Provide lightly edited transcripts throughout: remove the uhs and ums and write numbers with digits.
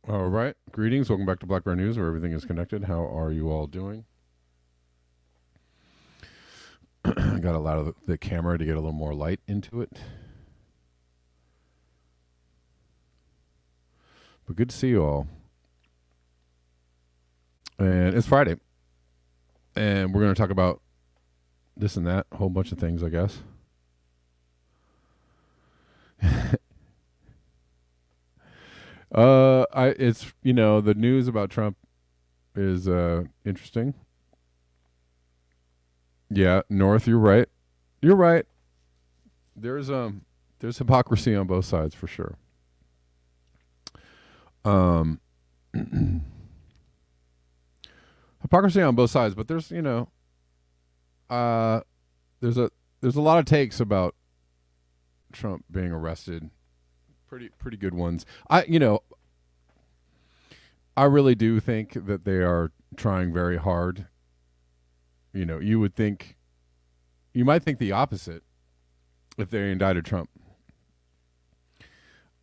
All right. Greetings. Welcome back to Black Bear News, where everything is connected. How are you all doing? Got a lot of the camera to get a little more light into it. But good to see you all. And it's Friday. And we're going to talk about this and that, a whole bunch of things, I guess. It's, you know, the news about Trump is interesting. Yeah, North, you're right. You're right. There's hypocrisy on both sides for sure. Hypocrisy on both sides, but there's, you know, there's a lot of takes about Trump being arrested. Pretty good ones. I really do think that they are trying very hard. You know, you might think the opposite if they indicted Trump,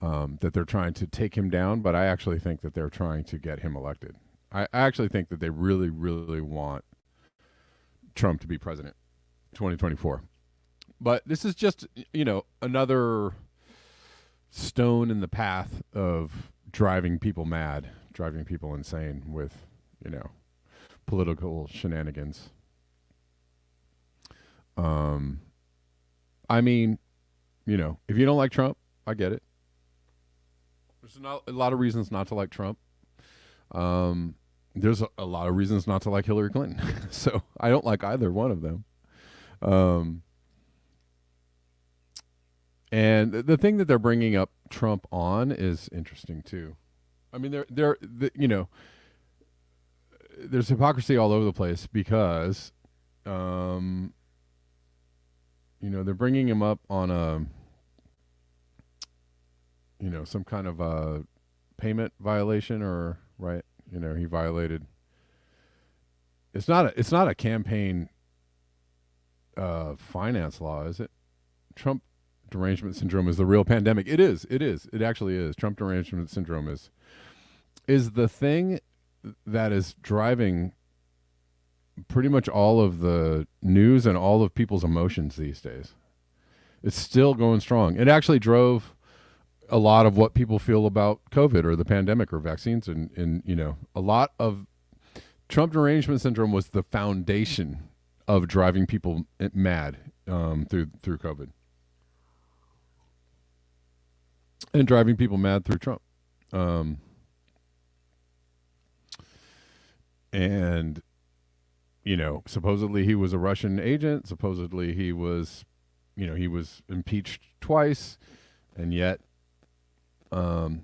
that they're trying to take him down, but I actually think that they're trying to get him elected. I actually think that they really, really want Trump to be president 2024. But this is just, you know, another stone in the path of driving people mad, driving people insane with, you know, political shenanigans. I mean, you know, if you don't like Trump, I get it. There's not a lot of reasons not to like Trump. There's a lot of reasons not to like Hillary Clinton. So I don't like either one of them. And the thing that they're bringing up Trump on is interesting too. I mean, you know, there's hypocrisy all over the place because, you know, they're bringing him up on a, you know, some kind of a payment violation, or right, you know, he violated. It's not a campaign finance law, is it? Trump derangement syndrome is the real pandemic. It is. It actually is. Trump derangement syndrome is the thing that is driving pretty much all of the news and all of people's emotions these days. It's still going strong. It actually drove a lot of what people feel about COVID or the pandemic or vaccines, and you know, a lot of Trump derangement syndrome was the foundation of driving people mad through COVID. And driving people mad through Trump. And, you know, supposedly he was a Russian agent. Supposedly he was, you know, he was impeached twice. And yet, not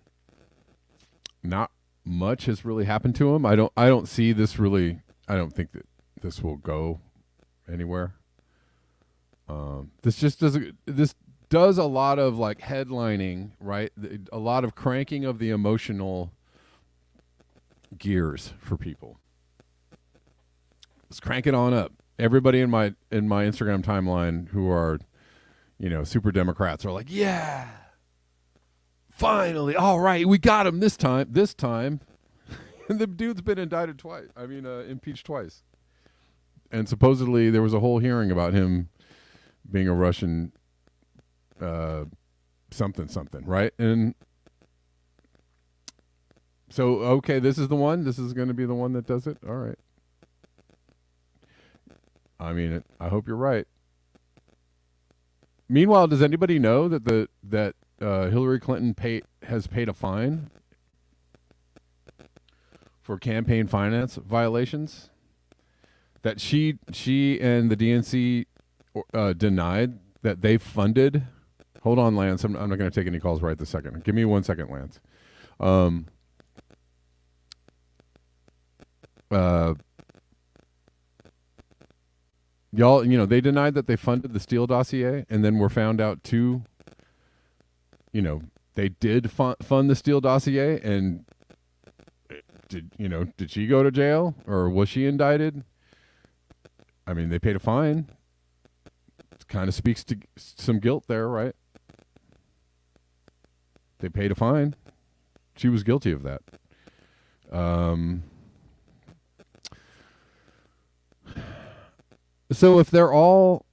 much has really happened to him. I don't see this really, I don't think that this will go anywhere. This does a lot of like headlining, right? A lot of cranking of the emotional gears for people. Let's crank it on up. Everybody in my Instagram timeline who are, you know, super Democrats are like, yeah, finally, all right, we got him this time. And the dude's been indicted twice. I mean, impeached twice. And supposedly there was a whole hearing about him being a Russian something, right? And so, okay, this is the one. This is going to be the one that does it. All right. I mean, I hope you're right. Meanwhile, does anybody know that Hillary Clinton has paid a fine for campaign finance violations? That she and the DNC denied that they funded. Hold on, Lance. I'm not going to take any calls right this second. Give me 1 second, Lance. Y'all, they denied that they funded the Steele dossier, and then were found out too. They did fund the Steele dossier, and did she go to jail or was she indicted? I mean, they paid a fine. It kind of speaks to some guilt there, right? They paid a fine. She was guilty of that. So if they're all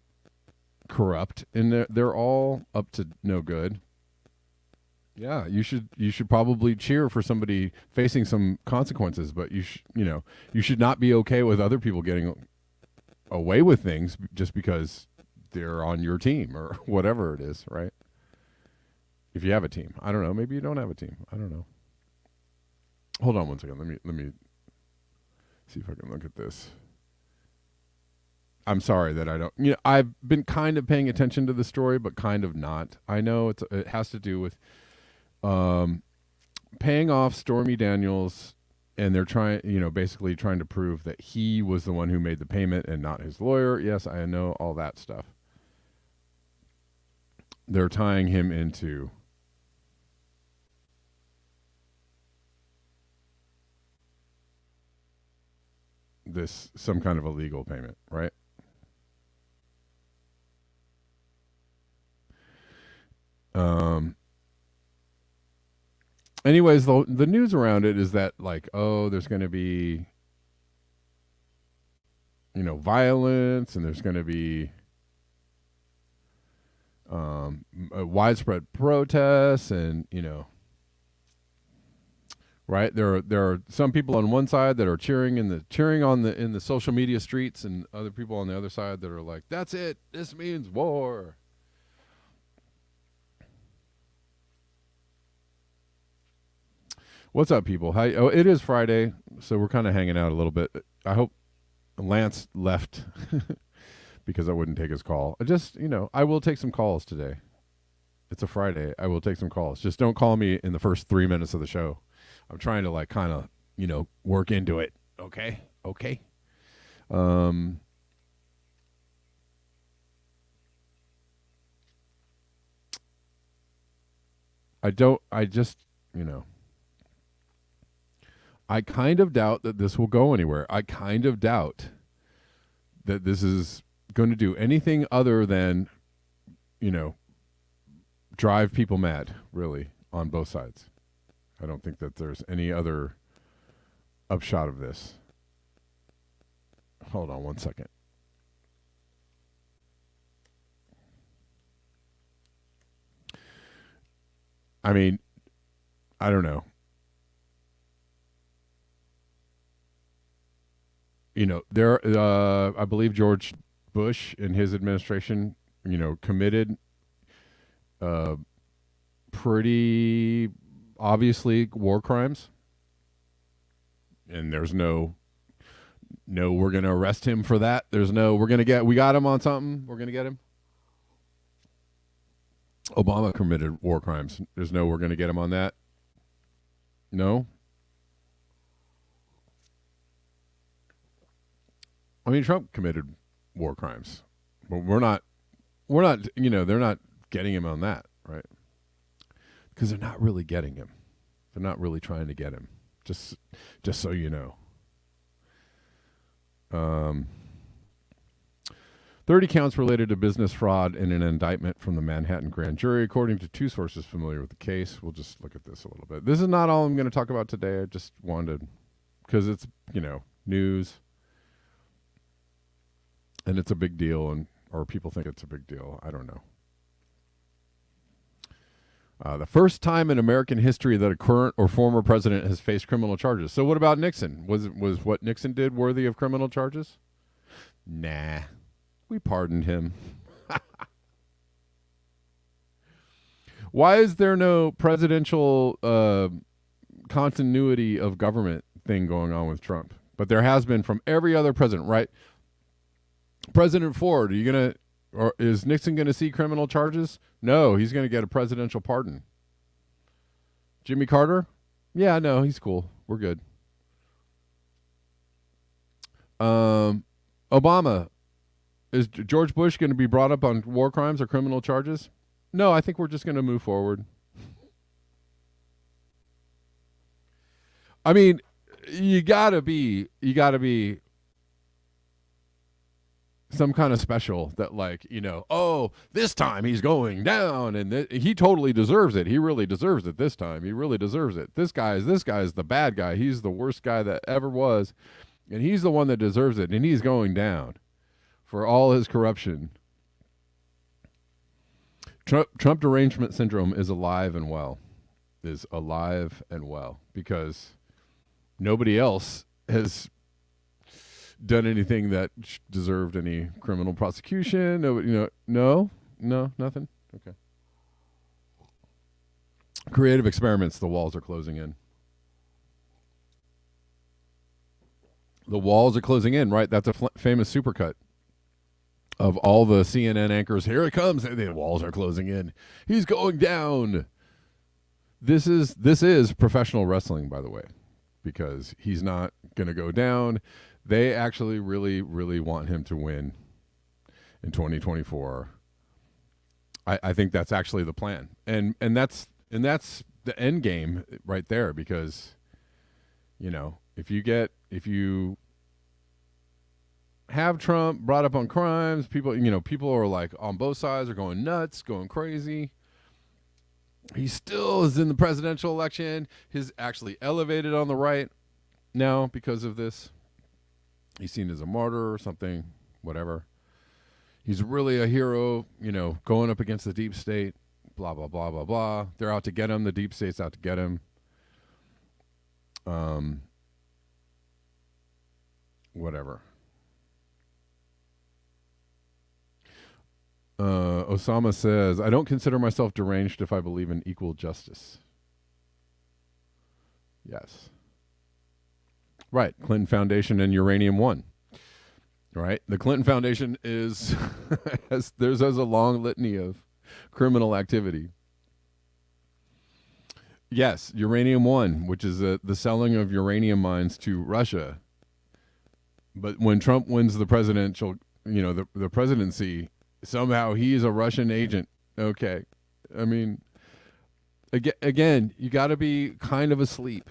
corrupt and they're all up to no good, yeah, you should probably cheer for somebody facing some consequences, but you should not be okay with other people getting away with things just because they're on your team or whatever it is, right? If you have a team. I don't know, maybe you don't have a team. I don't know. Hold on 1 second. Let me see if I can look at this. I'm sorry that I don't. I've been kind of paying attention to the story, but kind of not. I know it has to do with paying off Stormy Daniels, and they're basically trying to prove that he was the one who made the payment and not his lawyer. Yes, I know all that stuff. They're tying him into some kind of illegal payment, right? Anyways, the news around it is that there's going to be violence, and there's going to be widespread protests, and right, there are some people on one side that are cheering in the social media streets, and other people on the other side that are like, that's it, this means war. What's up, people? Hi. Oh, it is Friday, so we're kind of hanging out a little bit. I hope Lance left because I wouldn't take his call. I will take some calls today. It's a Friday. I will take some calls. Just don't call me in the first 3 minutes of the show. I'm trying to kind of, work into it. Okay. I kind of doubt that this will go anywhere. I kind of doubt that this is going to do anything other than, drive people mad, really, on both sides. I don't think that there's any other upshot of this. Hold on 1 second. I mean, I don't know. I believe George Bush and his administration, committed pretty obviously war crimes. And there's no, we're going to arrest him for that. There's no, we got him on something. We're going to get him. Obama committed war crimes. There's no, we're going to get him on that. No. I mean, Trump committed war crimes, but we're not, they're not getting him on that, right? Because they're not really getting him. They're not really trying to get him. Just so you know. 30 counts related to business fraud in an indictment from the Manhattan grand jury, according to two sources familiar with the case. We'll just look at this a little bit. This is not all I'm going to talk about today. I just wanted, because it's, news, and it's a big deal, or people think it's a big deal. I don't know. The first time in American history that a current or former president has faced criminal charges. So what about Nixon? Was what Nixon did worthy of criminal charges? Nah. We pardoned him. Why is there no presidential continuity of government thing going on with Trump? But there has been from every other president, right? President Ford, is Nixon gonna see criminal charges? No, he's gonna get a presidential pardon. Jimmy Carter? Yeah, no, he's cool. We're good. Obama, is George Bush going to be brought up on war crimes or criminal charges? No, I think we're just going to move forward. I mean, you gotta be some kind of special that, like, oh, this time he's going down and he totally deserves it. He really deserves it this time. He really deserves it. This guy is the bad guy. He's the worst guy that ever was. And he's the one that deserves it. And he's going down for all his corruption. Trump derangement syndrome is alive and well. Because nobody else has done anything that deserved any criminal prosecution. No, nothing. Okay. Creative experiments. The walls are closing in. The walls are closing in, right? That's a famous supercut of all the CNN anchors. Here it comes. The walls are closing in. He's going down. This is professional wrestling, by the way, because he's not going to go down. They actually really, really want him to win in 2024. I think that's actually the plan, and that's the end game right there. Because if you have Trump brought up on crimes, people are like on both sides are going nuts, going crazy. He still is in the presidential election. He's actually elevated on the right now because of this. He's seen as a martyr or something, whatever. He's really a hero, going up against the deep state, blah, blah, blah, blah, blah. They're out to get him. The deep state's out to get him. Whatever. Osama says, I don't consider myself deranged if I believe in equal justice. Yes. Right. Clinton Foundation and Uranium One. Right. The Clinton Foundation is has a long litany of criminal activity. Yes, Uranium One, which is the selling of uranium mines to Russia. But when Trump wins the presidential, the presidency, somehow he's a Russian agent. Okay. I mean, again, you got to be kind of asleep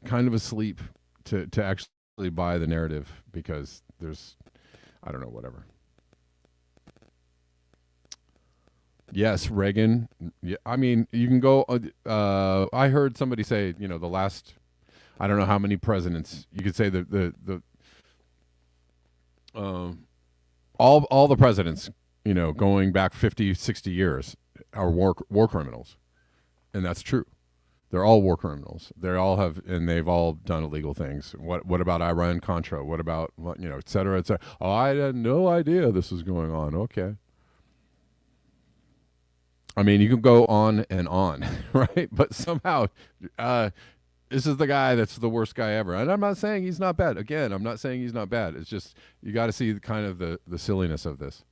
to actually buy the narrative, because there's, I don't know, whatever. Yes, Reagan. Yeah, I mean, you can go. I heard somebody say, the last, I don't know how many presidents. You could say all the presidents, going back 50, 60 years are war criminals, and that's true. They're all war criminals. They all have, and they've all done illegal things. What about Iran Contra? What about et cetera, et cetera? Oh, I had no idea this was going on. Okay. I mean, you can go on and on, right? But somehow, this is the guy that's the worst guy ever. And I'm not saying he's not bad. Again, I'm not saying he's not bad. It's just, you got to see the silliness of this.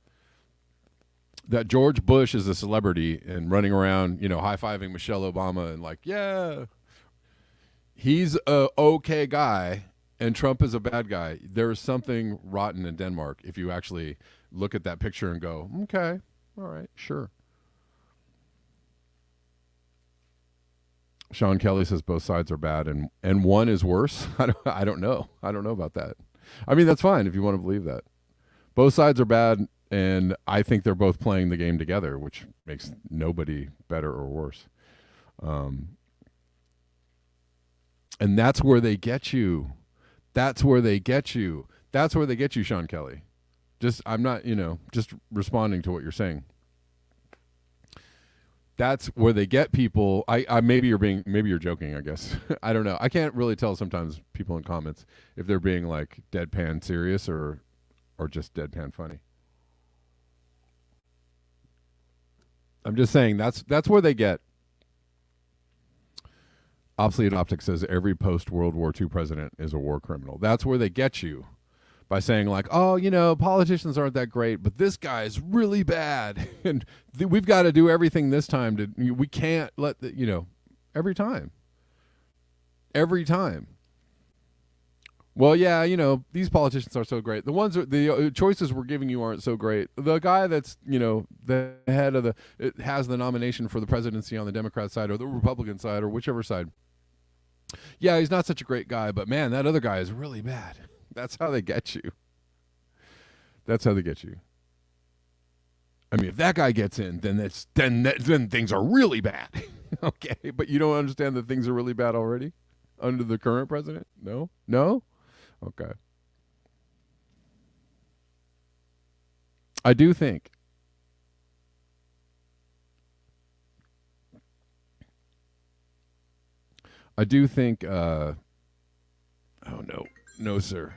That George Bush is a celebrity and running around, high-fiving Michelle Obama and like, yeah, he's a okay guy and Trump is a bad guy. There is something rotten in Denmark if you actually look at that picture and go, okay, all right, sure. Sean Kelly says both sides are bad and one is worse. I don't know. I don't know about that. I mean, that's fine if you want to believe that. Both sides are bad, and I think they're both playing the game together, which makes nobody better or worse. And that's where they get you. That's where they get you, Sean Kelly. I'm not, just responding to what you're saying. That's where they get people. I maybe you're joking, I guess. I don't know. I can't really tell sometimes people in comments if they're being like deadpan serious or or just deadpan funny. I'm just saying that's where they get. Obsolete Optics says every post World War II president is a war criminal. That's where they get you by saying like, oh, politicians aren't that great, but this guy is really bad, and we've got to do everything this time we can't let every time. Well, yeah, these politicians are so great. The choices we're giving you aren't so great. The guy that's, the head of it has the nomination for the presidency on the Democrat side or the Republican side or whichever side. Yeah, he's not such a great guy, but man, that other guy is really bad. That's how they get you. I mean, if that guy gets in, then things are really bad. Okay, but you don't understand that things are really bad already under the current president? No? Okay. I do think oh no sir.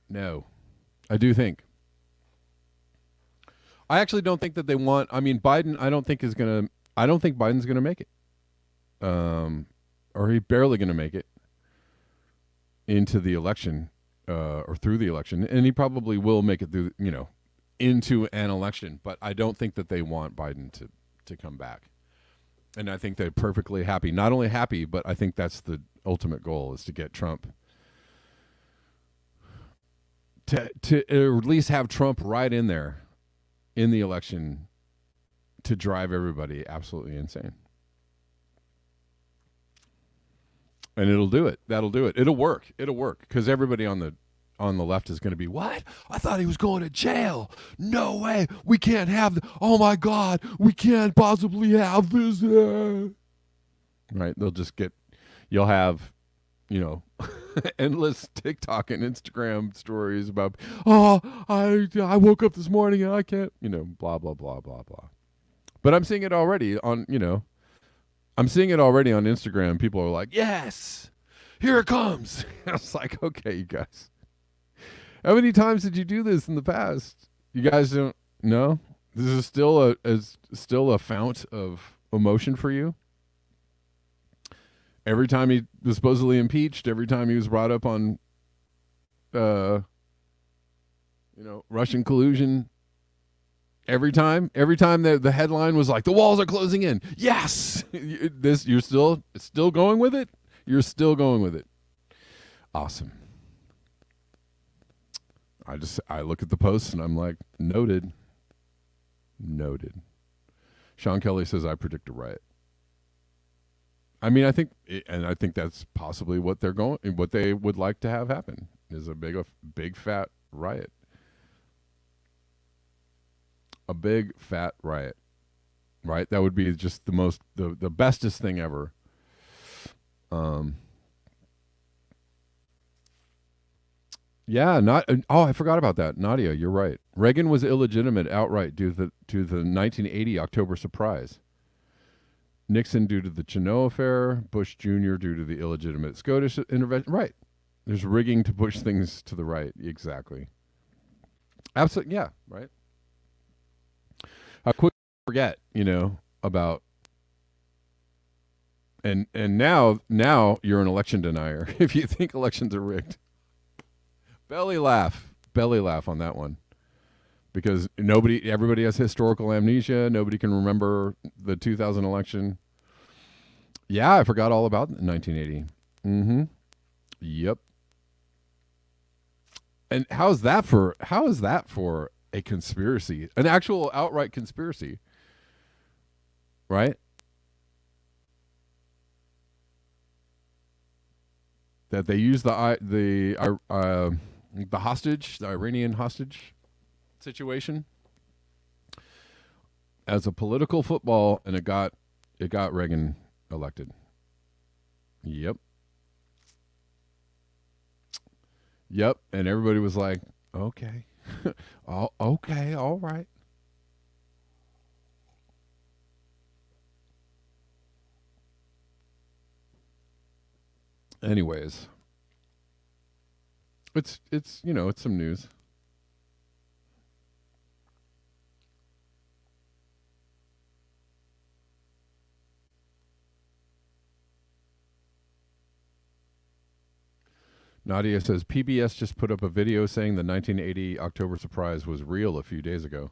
No. I do think. I actually don't think that they want, Biden I don't think Biden's going to make it. Or he's barely going to make it into the election or through the election, and he probably will make it through, into an election, but I don't think that they want Biden to come back. And I think they're perfectly happy. Not only happy, but I think that's the ultimate goal, is to get Trump to at least have Trump right in there in the election to drive everybody absolutely insane. And it'll do it. That'll do it. It'll work. Because everybody on the left is going to be, what? I thought he was going to jail. No way. We can't have oh my God, we can't possibly have this. Right? You'll have, endless TikTok and Instagram stories about, I woke up this morning and I can't, blah, blah, blah, blah, blah. But I'm seeing it already on Instagram. People are like, yes, here it comes. I was like, okay, you guys. How many times did you do this in the past? You guys don't know? This is still a fount of emotion for you? Every time he was supposedly impeached, every time he was brought up on Russian collusion, every time the headline was like, the walls are closing in. Yes. You're still going with it? You're still going with it. Awesome. I look at the posts and I'm like, noted. Sean Kelly says, I predict a riot. I think that's possibly what they would like to have happen, is a big fat riot. A big fat riot. Right? That would be just the bestest thing ever. Yeah, I forgot about that. Nadia, you're right. Reagan was illegitimate outright due to the 1980 October surprise. Nixon due to the Chenot affair. Bush Jr. due to the illegitimate SCOTUS intervention. Right. There's rigging to push things to the right. Exactly. Absolutely. Yeah. Right. How quick you forget, about. And now you're an election denier if you think elections are rigged. Belly laugh on that one, because everybody has historical amnesia. Nobody can remember the 2000 election. Yeah, I forgot all about 1980. Mm-hmm. Yep. And how is that for a conspiracy, an actual outright conspiracy? Right? That they use the hostage, the Iranian hostage situation, as a political football, and it got Reagan elected. Yep. And everybody was like, okay. Okay, all right. Anyways, it's some news. Nadia says PBS just put up a video saying the 1980 October surprise was real a few days ago.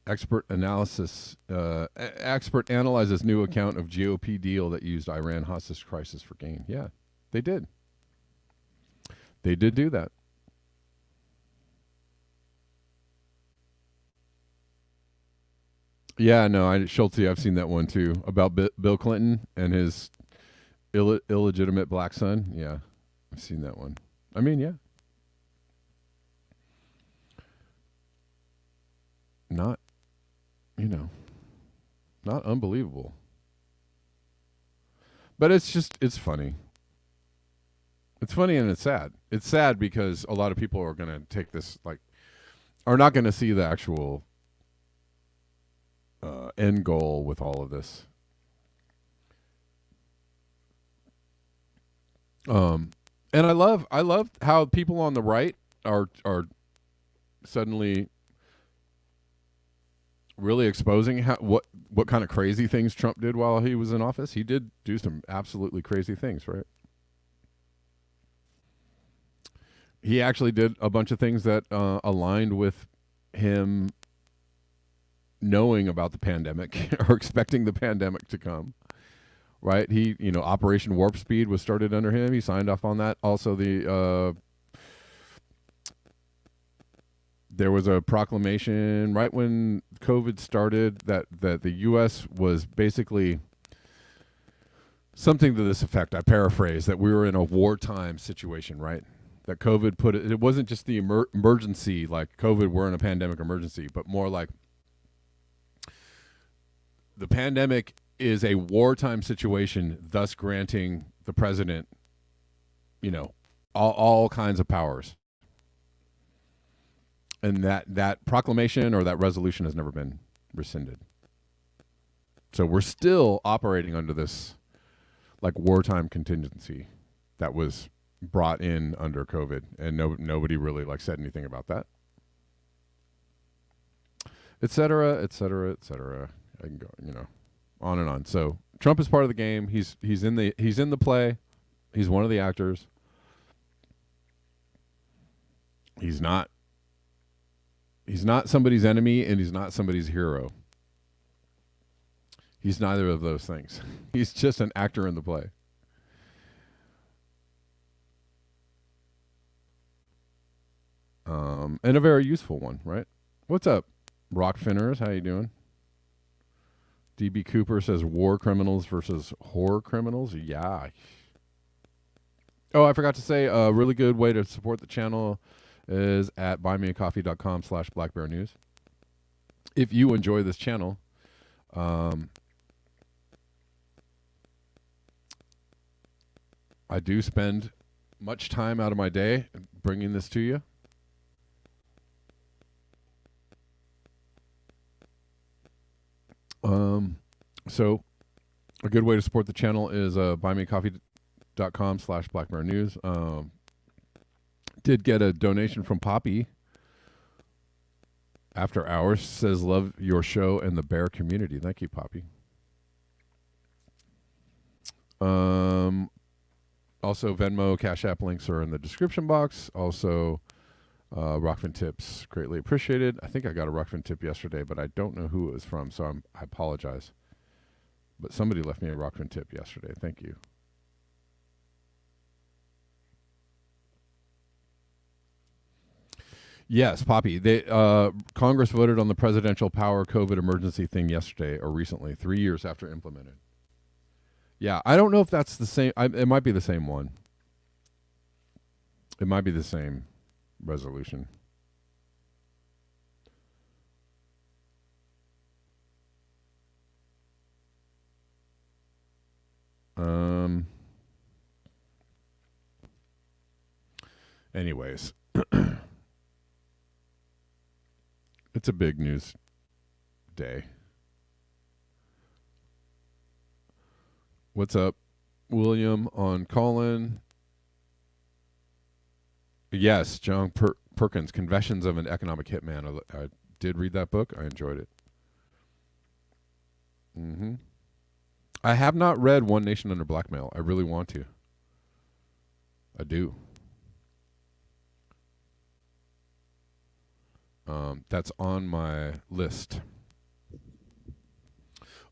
Expert analyzes new account of GOP deal that used Iran hostage crisis for gain. Yeah, they did. They did do that. Yeah, no, Schultz, I've seen that one too about Bill Clinton and his illegitimate black son. Yeah, I've seen that one. I mean, yeah. Not, not unbelievable. But it's funny. It's funny and it's sad. It's sad because a lot of people are going to take this, are not going to see the actual end goal with all of this. And I love how people on the right are suddenly really exposing what kind of crazy things Trump did while he was in office. He did do some absolutely crazy things, right? He actually did a bunch of things that aligned with him knowing about the pandemic or expecting the pandemic to come. Right? He, Operation Warp Speed was started under him. He signed off on that. Also, there was a proclamation right when COVID started that the U.S. was basically something to this effect. I paraphrase that we were in a wartime situation, right? That COVID put it wasn't just the emergency, like COVID, we're in a pandemic emergency, but more like the pandemic is a wartime situation, thus granting the president, all kinds of powers. And that proclamation or that resolution has never been rescinded. So we're still operating under this wartime contingency that was brought in under COVID, and nobody really said anything about that, et cetera, et cetera, et cetera. I can go, on and on. So Trump is part of the game. He's in the play. He's one of the actors. He's not somebody's enemy, and he's not somebody's hero. He's neither of those things. He's just an actor in the play. And a very useful one, right? What's up, Rockfinners? How you doing? DB Cooper says war criminals versus horror criminals. Yeah. Oh, I forgot to say a really good way to support the channel is at buymeacoffee.com/blackbearnews. If you enjoy this channel, I do spend much time out of my day bringing this to you. So a good way to support the channel is buymeacoffee.com/blackbearnews. Did get a donation from Poppy after hours. Says love your show and the bear community. Thank you, Poppy. Also Venmo, Cash App links are in the description box. Also Rockfin tips, greatly appreciated. I think I got a Rockfin tip yesterday, but I don't know who it was from, so I apologize. But somebody left me a Rockfin tip yesterday. Thank you. Yes, Poppy. Congress voted on the presidential power COVID emergency thing yesterday or recently, 3 years after implemented. Yeah, I don't know if that's the same. It might be the same one. It might be the same resolution. Anyways, it's a big news day. What's up, William on Colin? Yes, John Perkins, Confessions of an Economic Hitman. I did read that book. I enjoyed it. I have not read One Nation Under Blackmail. I really want to. I do. That's on my list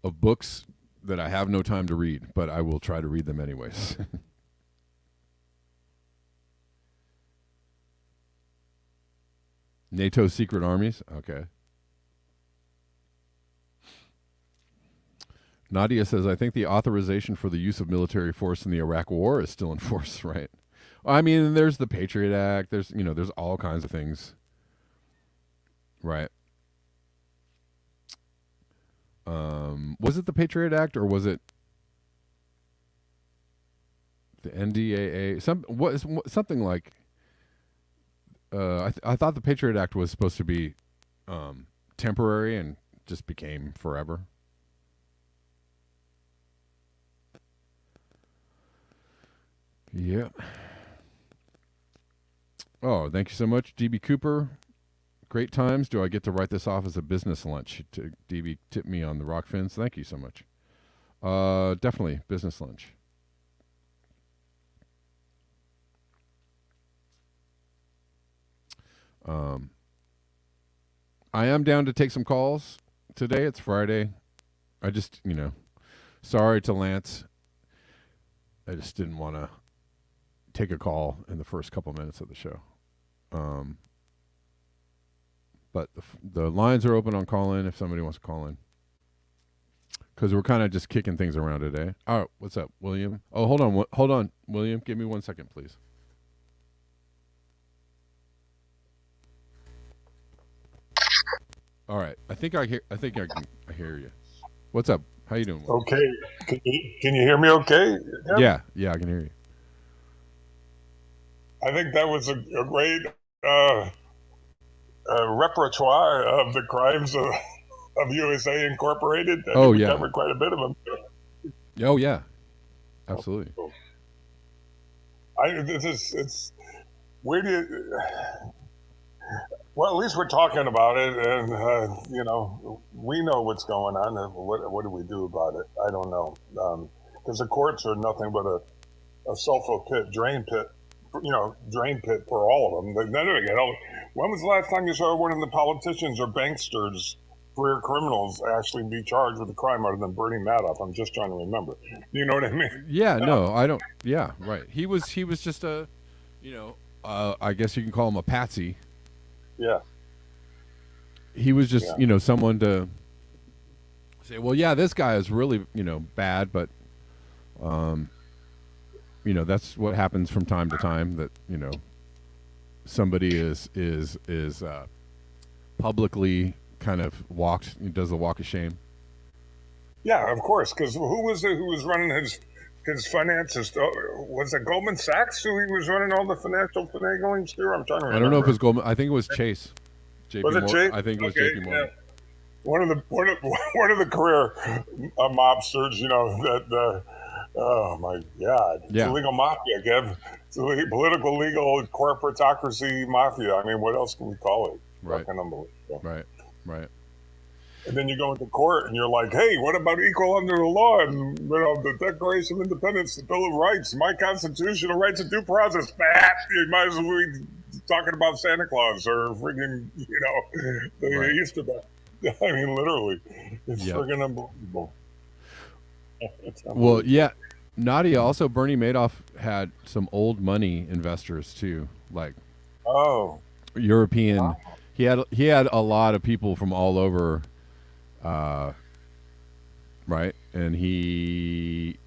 of books that I have no time to read, but I will try to read them anyways. NATO's secret armies? Okay. Nadia says, I think the authorization for the use of military force in the Iraq War is still in force, right? I mean, there's the Patriot Act. There's all kinds of things. Right. Was it the Patriot Act or was it the NDAA? Something like. I thought the Patriot Act was supposed to be temporary and just became forever. Yeah. Oh, thank you so much, DB Cooper. Great times. Do I get to write this off as a business lunch? DB tip me on the rock fins. Thank you so much. Definitely business lunch. I am down to take some calls today. It's Friday. I just, sorry to Lance. I just didn't want to take a call in the first couple minutes of the show. But the lines are open on call-in if somebody wants to call in. Because we're kind of just kicking things around today. All right, what's up, William? Oh, hold on, William. Give me 1 second, please. All right, I think I hear you. What's up? How you doing? Okay, can you hear me? Okay. Yeah, I can hear you. I think that was a great repertoire of the crimes of USA Incorporated. I think we covered quite a bit of them. Oh yeah, absolutely. It's where do you? Well, at least we're talking about it, and we know what's going on. What do we do about it? I don't know, because the courts are nothing but a sulfur pit, drain pit for all of them. When was the last time you saw one of the politicians or banksters, career criminals, actually be charged with a crime other than Bernie Madoff? I'm just trying to remember. You know what I mean? Yeah, no, I don't. Yeah, right. He was just a, I guess you can call him a patsy. Yeah. He was just, someone to say, well, yeah, this guy is really, bad, but, that's what happens from time to time, that, somebody is publicly kind of does the walk of shame. Yeah, of course, because who was running his finances? Was it Goldman Sachs who he was running all the financial finaglings through? I'm trying to remember. I don't know if it was Goldman. I think it was Chase. Was it Chase? I think it was JP Morgan. Yeah. One of the career mobsters, oh my God, yeah. It's a legal mafia, Kev. It's a political, legal, corporatocracy mafia. I mean, what else can we call it? Right. Unbelievable. Right. And then you go into court and you're like, hey, what about equal under the law and the Declaration of Independence, the Bill of Rights, my constitutional rights and due process? You might as well be talking about Santa Claus or friggin', the Easter Bunny. I mean, literally, it's friggin' unbelievable. Well, yeah. Nadia, also Bernie Madoff had some old money investors too, like European. Wow. He had a lot of people from all over. Right, and he,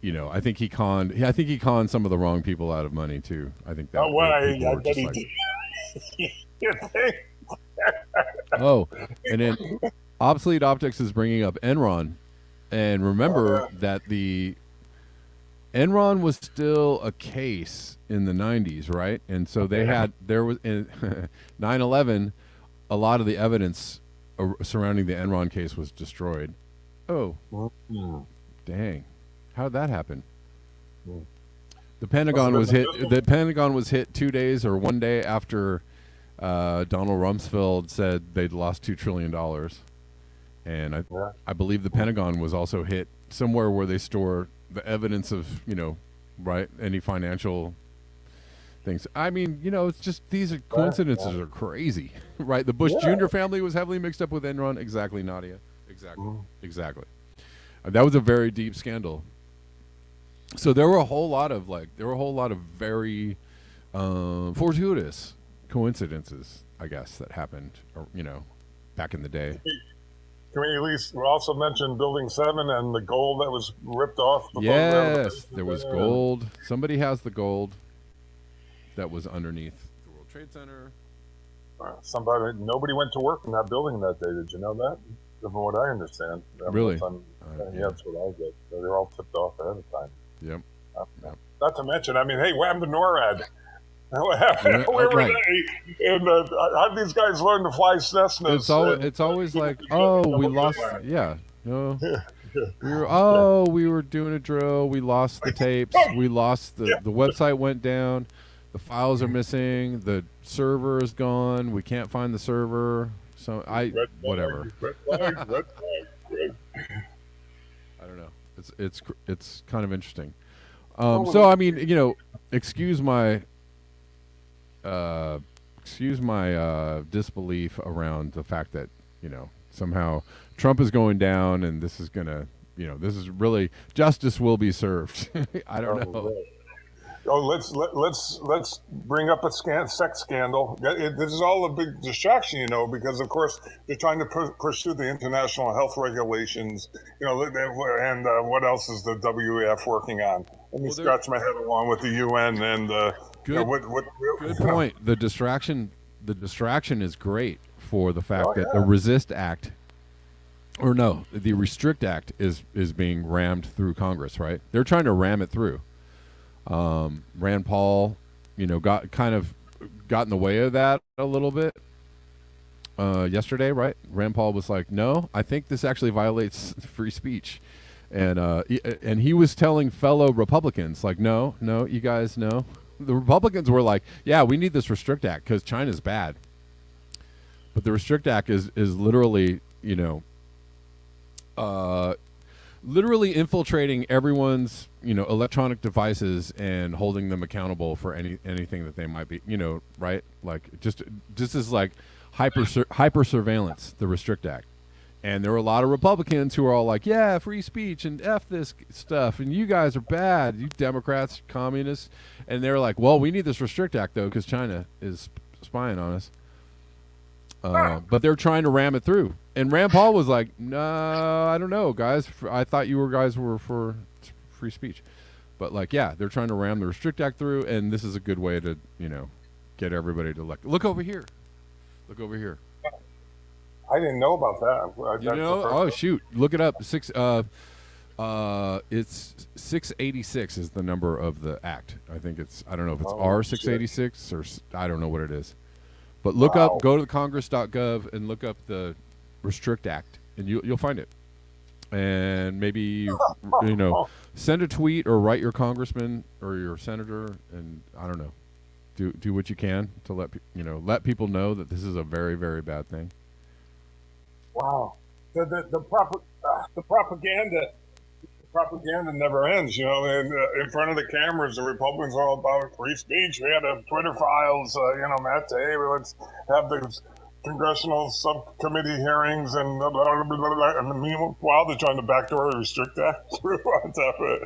I think he conned some of the wrong people out of money too. I think that. Oh, well, I bet he did. Oh, and then Obsolete Optics is bringing up Enron, and remember that the Enron was still a case in the 90s, right? And so there was in 9/11, a lot of the evidence surrounding the Enron case was destroyed. Oh, dang! How did that happen? The Pentagon was hit. The Pentagon was hit 2 days or 1 day after Donald Rumsfeld said they'd lost $2 trillion, and I believe the Pentagon was also hit somewhere where they store the evidence of any financial things. I mean, it's just these are coincidences are crazy, right? The Bush Yeah. Jr. family was heavily mixed up with Enron. Exactly, Nadia. Exactly, Mhm. exactly. That was a very deep scandal. So there were a whole lot of very fortuitous coincidences, I guess, that happened, back in the day. Can we at least also mention Building 7 and the gold that was ripped off? Yes, there was gold. Somebody has the gold that was underneath the World Trade Center. Nobody went to work in that building that day. Did you know that? From what I understand. Really? Yeah, that's what I get. They're all tipped off ahead of time. Yep. Yep. Not to mention, hey, what happened to NORAD? What happened? Yeah, Where were right. they? And how did these guys learn to fly Cessnas? It's always like, oh, we lost. Yeah. No. We were doing a drill. We lost the tapes. We lost the website went down. The files are missing. The server is gone. We can't find the server. So whatever. Red flag, red flag, red. I don't know. It's kind of interesting. So I mean, excuse my disbelief around the fact that somehow Trump is going down and this is gonna this is really justice will be served. I don't know. Right. Oh, let's bring up a sex scandal. This is all a big distraction, because of course they're trying to pursue the international health regulations, and what else is the WEF working on? Let me scratch my head along with the UN and good point. The distraction is great for the fact that the Resist Act, or no, the Restrict Act is being rammed through Congress. Right? They're trying to ram it through. Rand Paul, got in the way of that a little bit yesterday, right? Rand Paul was like, "No, I think this actually violates free speech," and he was telling fellow Republicans, like, "No, you guys know." The Republicans were like, "Yeah, we need this Restrict Act because China's bad," but the Restrict Act is literally, literally infiltrating everyone's electronic devices and holding them accountable for anything that they might be right, like just as like hyper surveillance, the Restrict Act. And there were a lot of Republicans who were all like, yeah, free speech and F this stuff and you guys are bad, you Democrats, communists. And they were like, well, we need this Restrict Act though because China is spying on us. But they're trying to ram it through. And Rand Paul was like, no, I don't know, guys. I thought you guys were for free speech. But, like, yeah, they're trying to ram the Restrict Act through, and this is a good way to, get everybody to look over here. Look over here. I didn't know about that. Oh, shoot. Look it up. It's 686 is the number of the act. I think I don't know if it's R686 or I don't know what it is. But look up, go to congress.gov and look up the Restrict Act, and you'll find it. And maybe send a tweet or write your congressman or your senator, and I don't know, do what you can to let people know that this is a very, very bad thing. Wow, the propaganda never ends, and in front of the cameras, the Republicans are all about free speech. We had to have Twitter files, Matt, hey, let's have the congressional subcommittee hearings and blah, blah, blah, blah, blah. And meanwhile, they're trying to backdoor the Restrict Act through on top of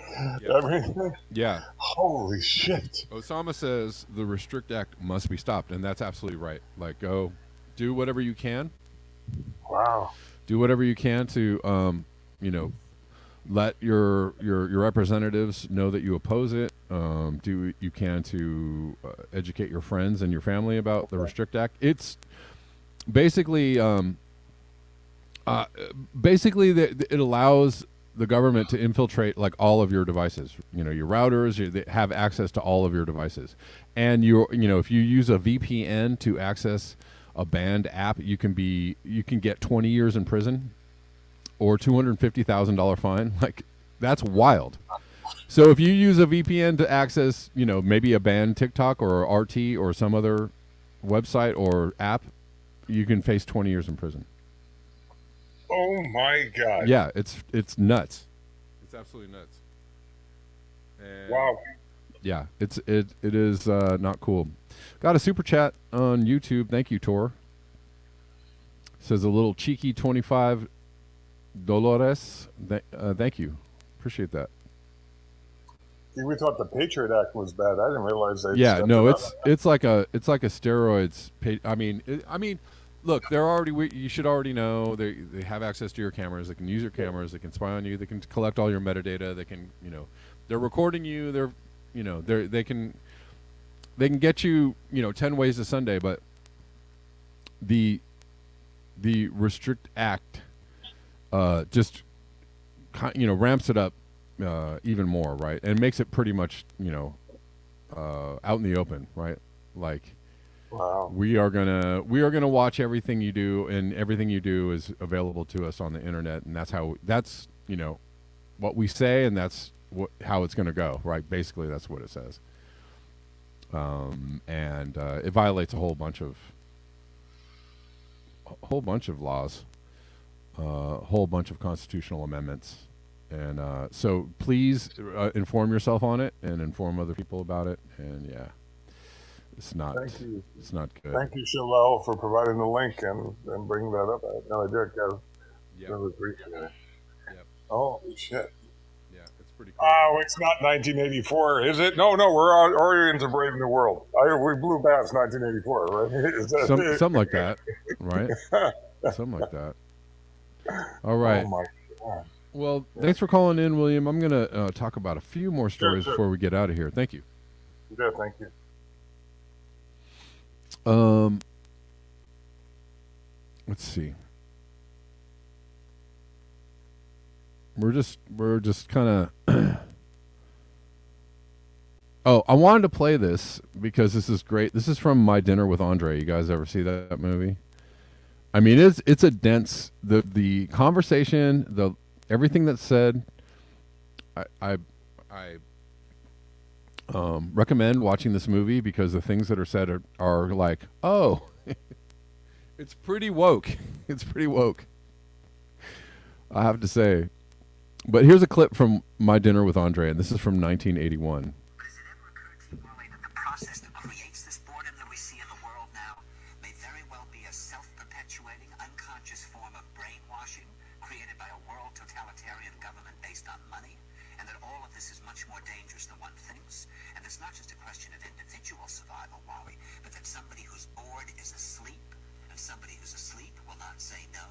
everything. Yeah. Holy shit. Osama says the Restrict Act must be stopped, and that's absolutely right. Like, go do whatever you can. Wow. Do whatever you can to, let your representatives know that you oppose it. Do what you can to educate your friends and your family about the Restrict Act. It's basically it allows the government to infiltrate like all of your devices. Your routers. They have access to all of your devices, and if you use a VPN to access a banned app, you can get 20 years in prison or $250,000 fine. Like, that's wild. So if you use a VPN to access, maybe a banned TikTok or RT or some other website or app, you can face 20 years in prison. Oh my God. Yeah, it's nuts. It's absolutely nuts. And wow. Yeah, it is not cool. Got a super chat on YouTube. Thank you, Tor. Says a little cheeky 25 Dolores. Thank you. Appreciate that. See, we thought the Patriot Act was bad. I didn't realize they. Yeah, no, it's like a steroids. I mean, look, they're already. You should already know they have access to your cameras. They can use your cameras. They can spy on you. They can collect all your metadata. They can they're recording you. They can get you 10 ways to Sunday. But the Restrict Act just ramps it up even more, right? And makes it pretty much out in the open, right? Like, wow. we are gonna watch everything you do, and everything you do is available to us on the internet, and that's what we say, and that's how it's gonna go, right? Basically, that's what it says. And it violates a whole bunch of laws, a whole bunch of constitutional amendments. And so please inform yourself on it and inform other people about it. And yeah, it's not good. Thank you, Shalel, for providing the link and bringing that up. I had no idea, Kev. Yep. Really appreciate it. Yep. Oh, shit. Yeah, it's pretty cool. Oh, it's not 1984, is it? No, we're Orions of Brave New World. We blew past 1984, right? Something like that, right? Something like that. All right. Oh, my God. Well, thanks for calling in, William. I'm going to talk about a few more stories before we get out of here. Thank you. Yeah, thank you. Let's see. We're just kind of. Oh, I wanted to play this because this is great. This is from My Dinner with Andre. You guys ever see that movie? I mean, it's a dense the conversation, everything that's said. I recommend watching this movie because the things that are said are like, oh, it's pretty woke. It's pretty woke, I have to say. But here's a clip from My Dinner with Andre, and this is from 1981. Process that creates this boredom that we see in the world now may very well be a self-perpetuating, unconscious form of brainwashing created by a world totalitarian government based on money, and that all of this is much more dangerous than one thinks. And it's not just a question of individual survival, Wally, but that somebody who's bored is asleep, and somebody who's asleep will not say no.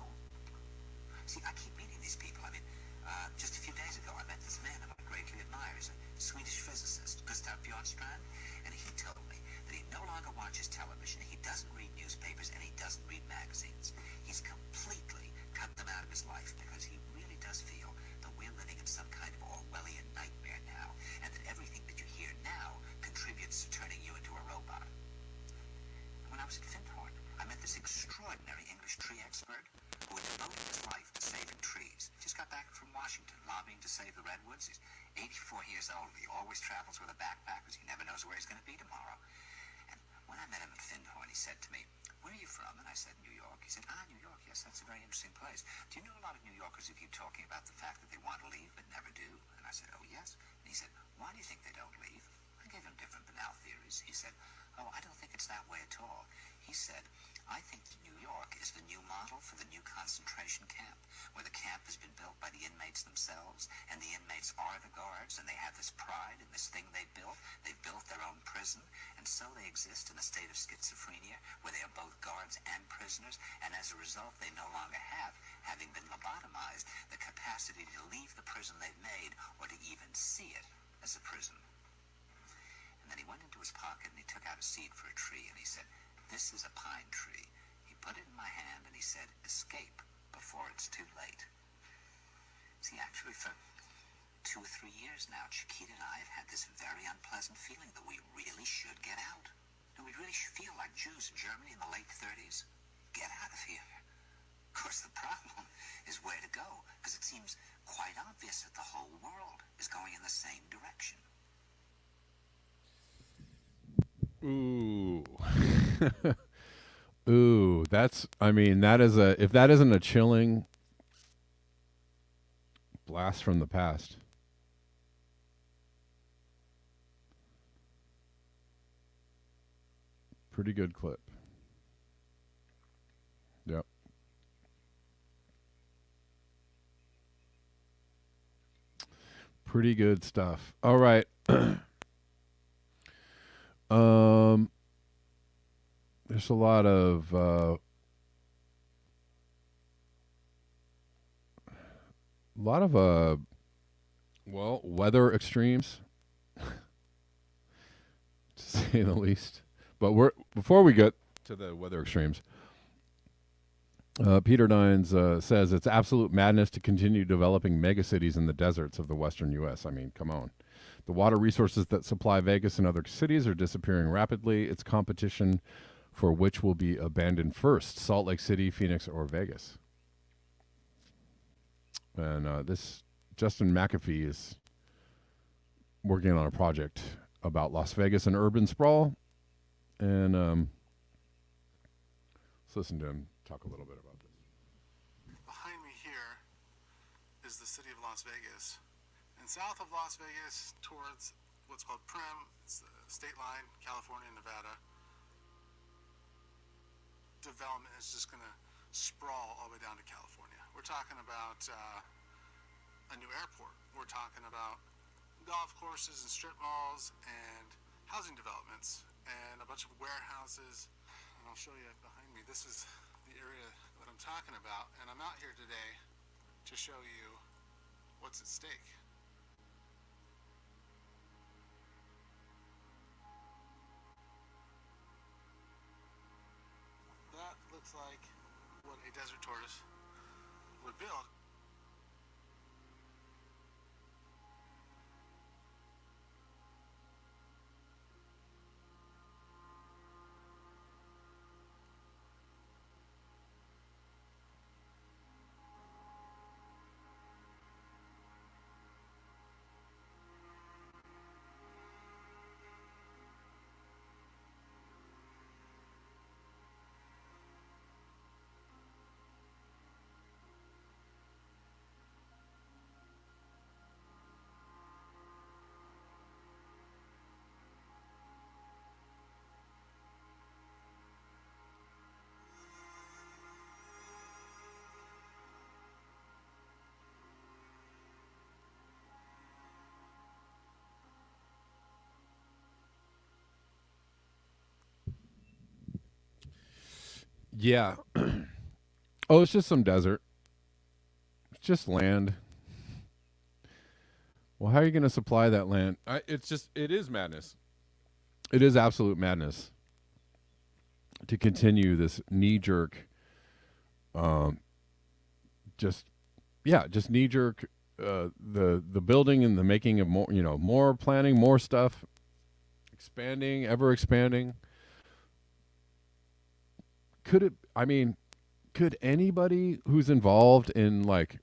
See, I keep meeting these people. I mean, just a few days ago, I met this man who I greatly admire. He's a Swedish physicist, Gustav Bjornstrand. And he told me that he no longer watches television, he doesn't read newspapers, and he doesn't read magazines. He's completely cut them out of his life because he really does feel that we're living in some kind of Orwellian nightmare now, and that everything that you hear now contributes to turning you into a robot. And when I was at Findhorn, I met this extraordinary English tree expert who had devoted his life to saving trees. He just got back from Washington, lobbying to save the redwoods. He's 84 years old. He always travels with a backpack because he never knows where he's going to be tomorrow. And when I met him at Findhorn, he said to me, "Where are you from?" And I said, "New York." He said, "New York, yes, that's a very interesting place. Do you know a lot of New Yorkers of you talking about the fact that they want to leave but never do?" And I said, "Oh, yes." And he said, "Why do you think they don't leave?" I gave him different banal theories. He said, "Oh, I don't think it's that way at all." He said, "I think that New York is the new model for the new concentration camp, where the camp has been built by the inmates themselves, and the inmates are the guards, and they have this pride in this thing they built. They've built their own prison, and so they exist in a state of schizophrenia, where they are both guards and prisoners, and as a result, they no longer have, having been lobotomized, the capacity to leave the prison they've made, or to even see it as a prison." And then he went into his pocket, and he took out a seed for a tree, and he said, "This is a pine tree." He put it in my hand and he said, "Escape before it's too late." See, actually for 2 or 3 years now, Chiquita and I have had this very unpleasant feeling that we really should get out. And we really should feel like Jews in Germany in the late 30s. Get out of here. Of course, the problem is where to go, because it seems quite obvious that the whole world is going in the same direction. Ooh. Ooh, if that isn't a chilling blast from the past. Pretty good clip. Yep. Pretty good stuff. All right. There's a lot of well, weather extremes, to say the least. But before we get to the weather extremes, Peter Dines says it's absolute madness to continue developing megacities in the deserts of the western U.S. I mean, come on. The water resources that supply Vegas and other cities are disappearing rapidly. It's competition for which will be abandoned first, Salt Lake City, Phoenix, or Vegas. And this Justin McAfee is working on a project about Las Vegas and urban sprawl. And let's listen to him talk a little bit about this. Behind me here is the city of Las Vegas. And south of Las Vegas towards what's called Prim, it's the state line, California and Nevada. Development is just going to sprawl all the way down to California. We're talking about a new airport. We're talking about golf courses and strip malls and housing developments and a bunch of warehouses. And I'll show you behind me. This is the area that I'm talking about. And I'm out here today to show you what's at stake. That looks like what a desert tortoise would build. Yeah. Oh, it's just some desert. It's just land. Well, how are you going to supply that land? It is madness. It is absolute madness to continue this knee-jerk, just knee-jerk, the building and the making of more planning, more stuff, expanding, ever expanding. Could anybody who's involved in like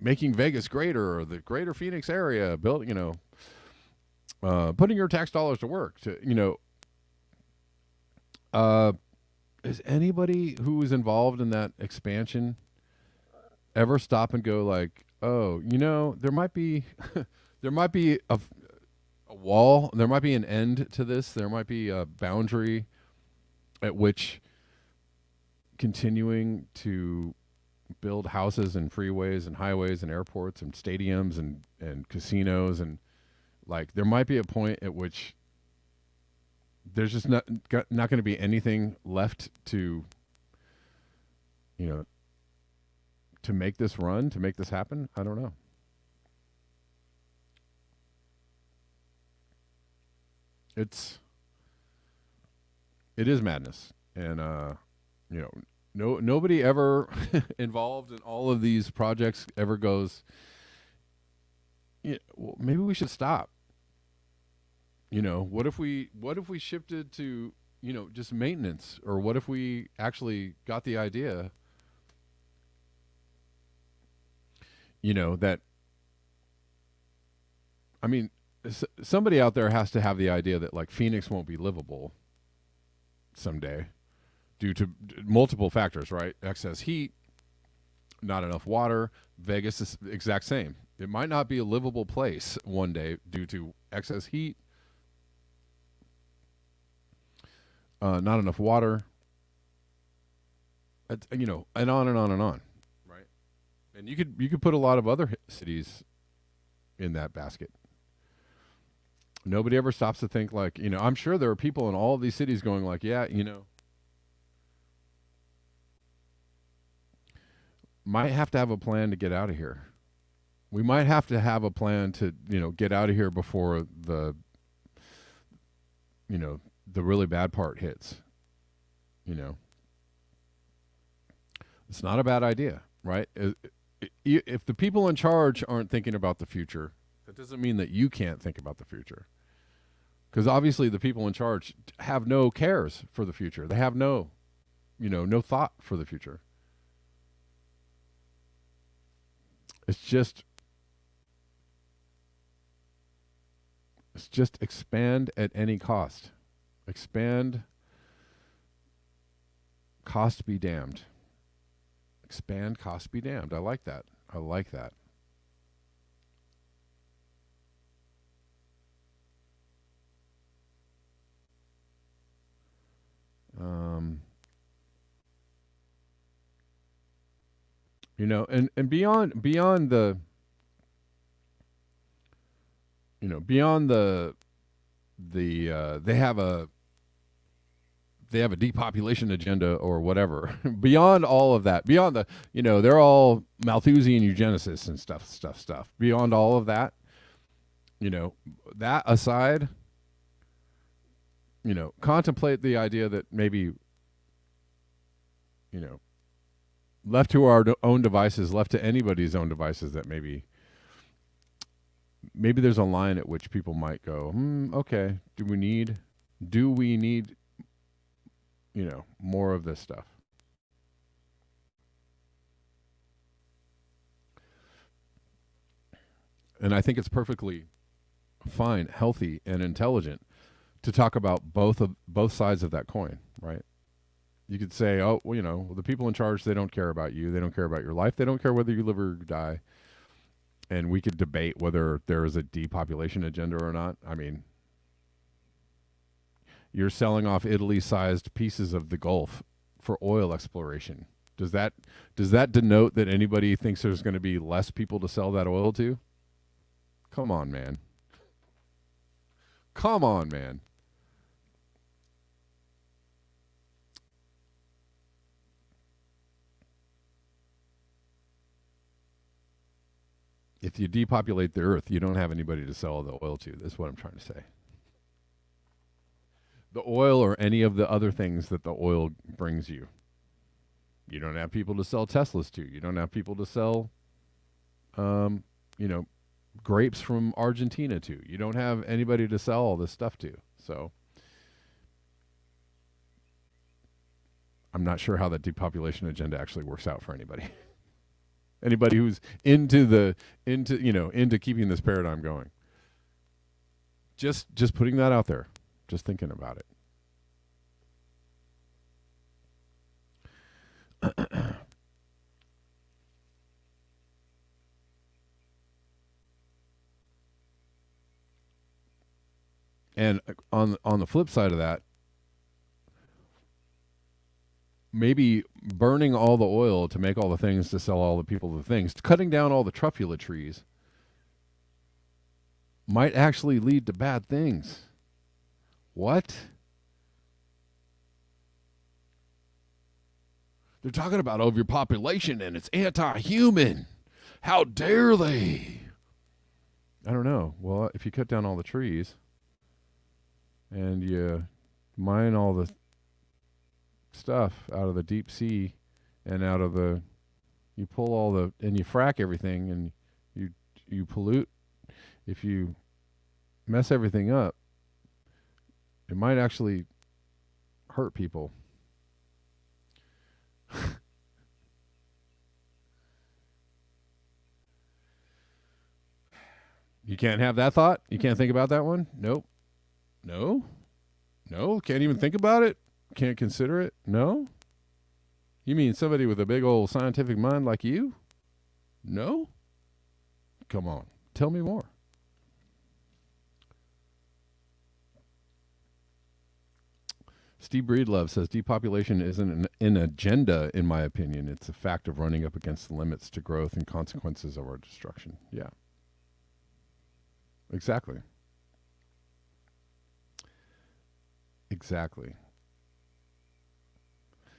making Vegas greater or the greater Phoenix area building, putting your tax dollars to work is anybody who is involved in that expansion ever stop and go like, oh, there might be a wall, there might be an end to this, there might be a boundary at which continuing to build houses and freeways and highways and airports and stadiums and casinos and like there might be a point at which there's just not going to be anything left to to make this run, to make this happen. I don't know. It is madness. And nobody ever involved in all of these projects ever goes, well, maybe we should stop. What if we shifted to, just maintenance? Or what if we actually got the idea, that, somebody out there has to have the idea that like Phoenix won't be livable someday due to multiple factors, right? Excess heat, not enough water. Vegas is the exact same. It might not be a livable place one day due to excess heat, not enough water, and on and on and on, right? And you could put a lot of other cities in that basket. Nobody ever stops to think like, I'm sure there are people in all of these cities going like, yeah, might have to have a plan to get out of here. We might have to have a plan to, get out of here before the really bad part hits. It's not a bad idea, right? If the people in charge aren't thinking about the future, that doesn't mean that you can't think about the future. Because obviously the people in charge have no cares for the future. They have no thought for the future. It's just expand at any cost. Expand, cost be damned. Expand, cost be damned. I like that. And beyond the, beyond the they have a depopulation agenda or whatever. Beyond all of that, beyond the, they're all Malthusian eugenicists and stuff. Beyond all of that, that aside, contemplate the idea that maybe, left to our own devices, left to anybody's own devices, that maybe there's a line at which people might go, okay, do we need, more of this stuff? And I think it's perfectly fine, healthy, and intelligent to talk about both sides of that coin, right? You could say, the people in charge, they don't care about you. They don't care about your life. They don't care whether you live or die. And we could debate whether there is a depopulation agenda or not. I mean, you're selling off Italy-sized pieces of the Gulf for oil exploration. Does that denote that anybody thinks there's going to be less people to sell that oil to? Come on, man. If you depopulate the earth, you don't have anybody to sell the oil to. That's what I'm trying to say. The oil or any of the other things that the oil brings you. You don't have people to sell Teslas to. You don't have people to sell, grapes from Argentina to. You don't have anybody to sell all this stuff to. So I'm not sure how that depopulation agenda actually works out for anybody. Anybody who's into keeping this paradigm going. Just putting that out there. Just thinking about it. And on the flip side of that, maybe burning all the oil to make all the things to sell all the people the things, cutting down all the truffula trees might actually lead to bad things. What? They're talking about overpopulation and it's anti-human. How dare they? I don't know. Well, if you cut down all the trees and you mine all the stuff out of the deep sea and you pull all and you frack everything and you pollute, if you mess everything up, it might actually hurt people. You can't have that thought? You can't think about that one? Nope. No? Can't even think about it? Can't consider it? No? You mean somebody with a big old scientific mind like you? No? Come on. Tell me more. Steve Breedlove says depopulation isn't an agenda, in my opinion. It's a fact of running up against the limits to growth and consequences of our destruction. Yeah. Exactly. Exactly.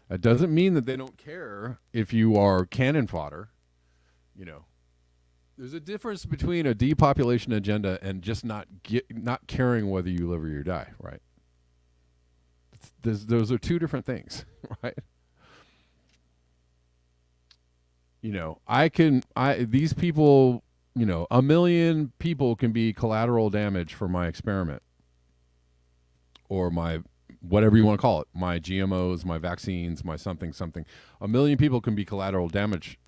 That doesn't mean that they don't care if you are cannon fodder. You know, there's a difference between a depopulation agenda and just not caring whether you live or you die, right? Those are two different things, right? You know, these people, you know, 1 million people can be collateral damage for my experiment or my whatever you want to call it, my GMOs, my vaccines, my something. 1 million people can be collateral damage,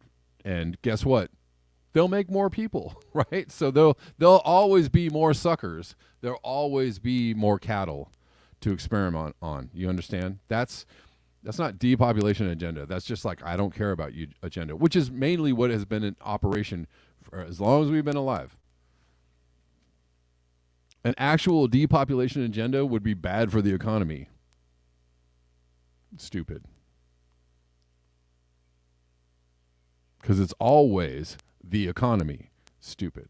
and guess what? They'll make more people, right? So there'll always be more suckers. There'll always be more cattle to experiment on. You understand? That's not depopulation agenda. That's just like, I don't care about you agenda, which is mainly what has been in operation for as long as we've been alive. An actual depopulation agenda would be bad for the economy. Stupid. Because it's always the economy. Stupid.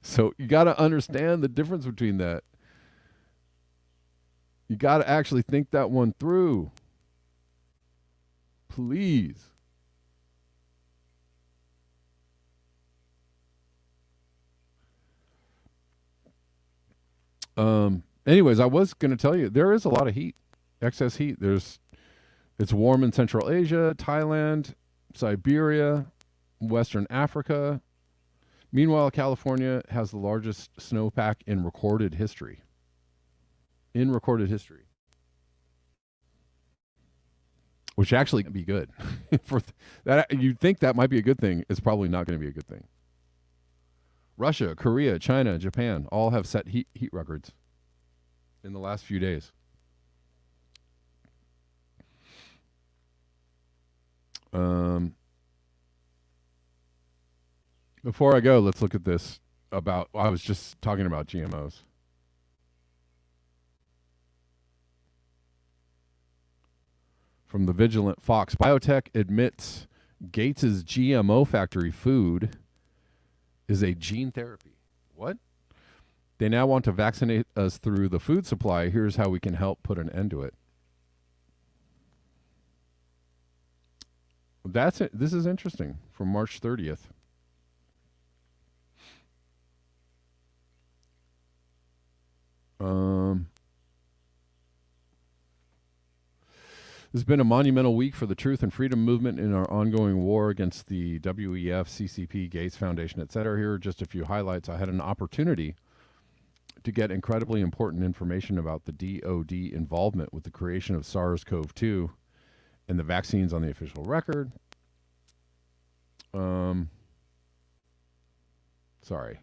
So you got to understand the difference between that. You got to actually think that one through. Please. Anyways, I was going to tell you, there is a lot of heat, excess heat. It's warm in Central Asia, Thailand, Siberia, Western Africa. Meanwhile, California has the largest snowpack in recorded history. Which actually can be good. For that, you'd think that might be a good thing. It's probably not going to be a good thing. Russia, Korea, China, Japan all have set heat records in the last few days. Before I go, let's look at this I was just talking about GMOs. From the Vigilant Fox, biotech admits Gates's GMO factory food is a gene therapy. What? They now want to vaccinate us through the food supply. Here's how we can help put an end to it. That's it. This is interesting. From March 30th. This has been a monumental week for the truth and freedom movement in our ongoing war against the WEF, CCP, Gates Foundation, etc. Here are just a few highlights. I had an opportunity to get incredibly important information about the DoD involvement with the creation of SARS-CoV-2 and the vaccines on the official record. Sorry.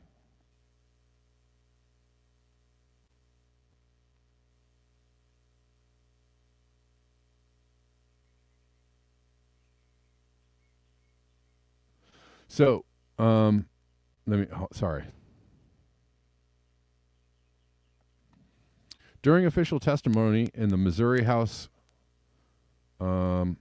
So, sorry. During official testimony in the Missouri House, HB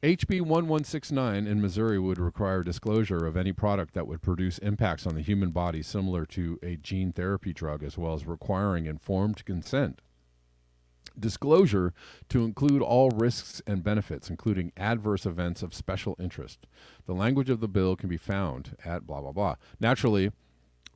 1169 in Missouri would require disclosure of any product that would produce impacts on the human body similar to a gene therapy drug, as well as requiring informed consent. Disclosure to include all risks and benefits, including adverse events of special interest. The language of the bill can be found at blah, blah, blah. Naturally,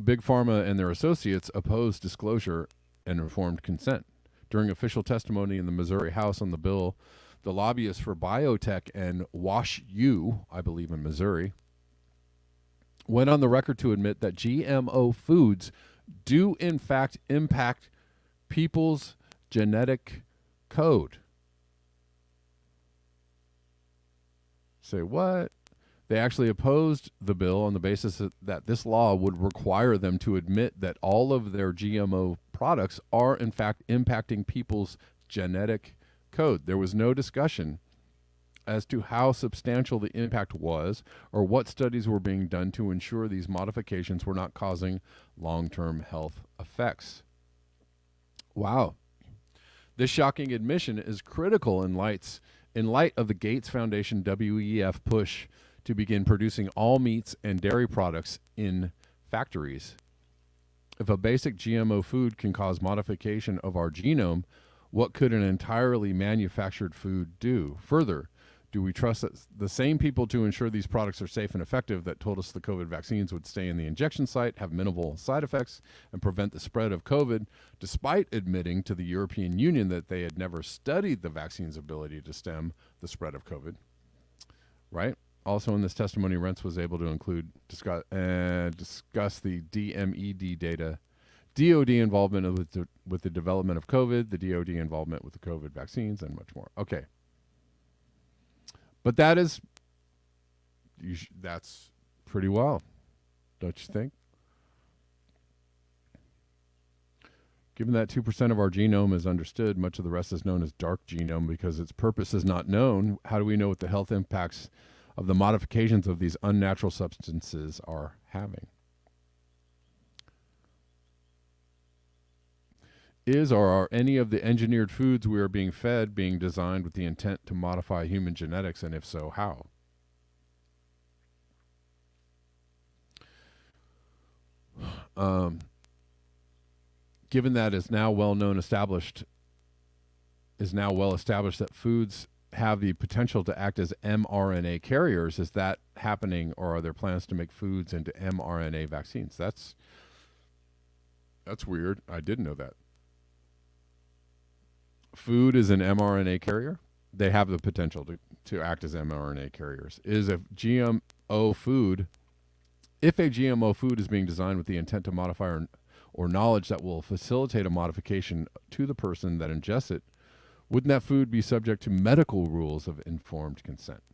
Big Pharma and their associates oppose disclosure and informed consent. During official testimony in the Missouri House on the bill, the lobbyists for biotech and Wash U, I believe in Missouri, went on the record to admit that GMO foods do in fact impact people's genetic code. Say what? They actually opposed the bill on the basis that this law would require them to admit that all of their GMO products are in fact impacting people's genetic code. There was no discussion as to how substantial the impact was or what studies were being done to ensure these modifications were not causing long-term health effects. Wow. This shocking admission is critical in light of the Gates Foundation WEF push to begin producing all meats and dairy products in factories. If a basic GMO food can cause modification of our genome, what could an entirely manufactured food do? Further, do we trust the same people to ensure these products are safe and effective that told us the COVID vaccines would stay in the injection site, have minimal side effects, and prevent the spread of COVID, despite admitting to the European Union that they had never studied the vaccine's ability to stem the spread of COVID? Right? Also in this testimony, Rentz was able to discuss the DMED data, DOD involvement with the development of COVID, the DOD involvement with the COVID vaccines, and much more. Okay. But that's pretty wild, don't you think? Given that 2% of our genome is understood, much of the rest is known as dark genome because its purpose is not known. How do we know what the health impacts of the modifications of these unnatural substances are having? Is or are any of the engineered foods we are being fed being designed with the intent to modify human genetics, and if so, how? Given that is now well established that foods have the potential to act as mRNA carriers, is that happening, or are there plans to make foods into mRNA vaccines? That's weird. I didn't know that. Food is an mRNA carrier. They have the potential to act as mRNA carriers. If a GMO food is being designed with the intent to modify or knowledge that will facilitate a modification to the person that ingests it, wouldn't that food be subject to medical rules of informed consent?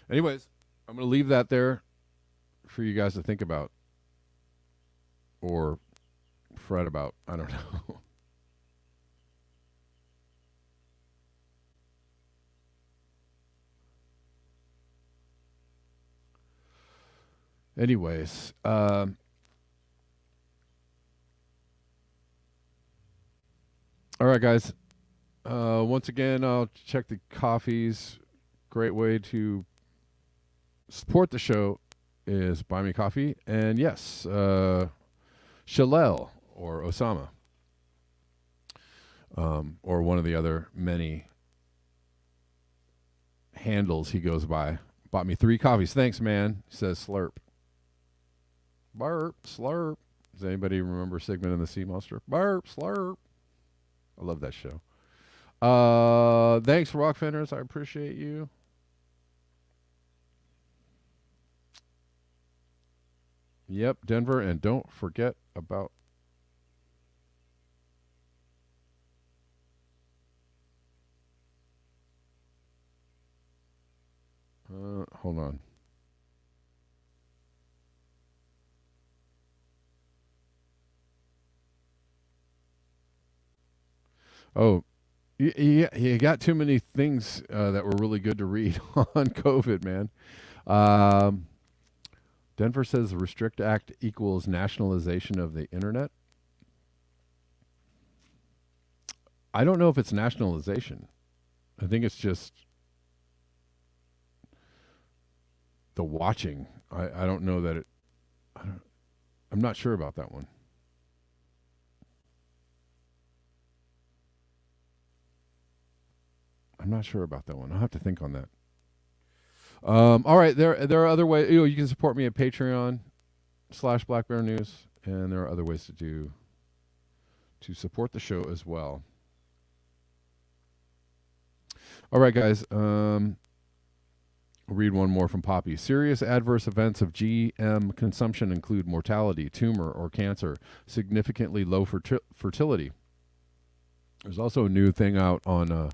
Anyways, I'm going to leave that there for you guys to think about or fret about. I don't know. Anyways, all right, guys. Once again, I'll check the coffees. Great way to support the show is Buy Me Coffee. And yes, Shalel or Osama, or one of the other many handles he goes by, bought me 3 coffees. Thanks, man. He says slurp. Burp, slurp. Does anybody remember Sigmund and the Sea Monster? Burp, slurp. I love that show. Thanks, Rock Fenders. I appreciate you. Yep, Denver. And don't forget about hold on. Oh, you got too many things that were really good to read on COVID, man. Denver says the Restrict Act equals nationalization of the internet. I don't know if it's nationalization. I think it's just the watching. I don't know that I'm not sure about that one. I'm not sure about that one. I'll have to think on that. All right, there are other ways. You can support me at Patreon/Black Bear News, and there are other ways to support the show as well. All right, guys. I'll read one more from Poppy. Serious adverse events of GM consumption include mortality, tumor, or cancer, significantly low fertility. There's also a new thing out on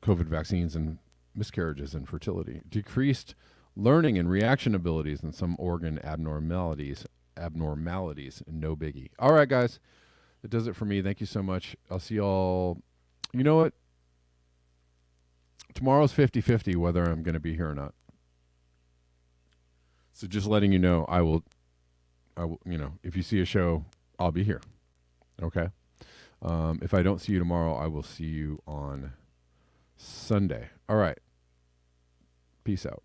COVID vaccines and miscarriages and fertility. Decreased learning and reaction abilities and some organ abnormalities, no biggie. All right, guys. That does it for me. Thank you so much. I'll see y'all. You know what? Tomorrow's 50-50 whether I'm going to be here or not. So just letting you know, I will, if you see a show, I'll be here. Okay. If I don't see you tomorrow, I will see you on Sunday. All right. Peace out.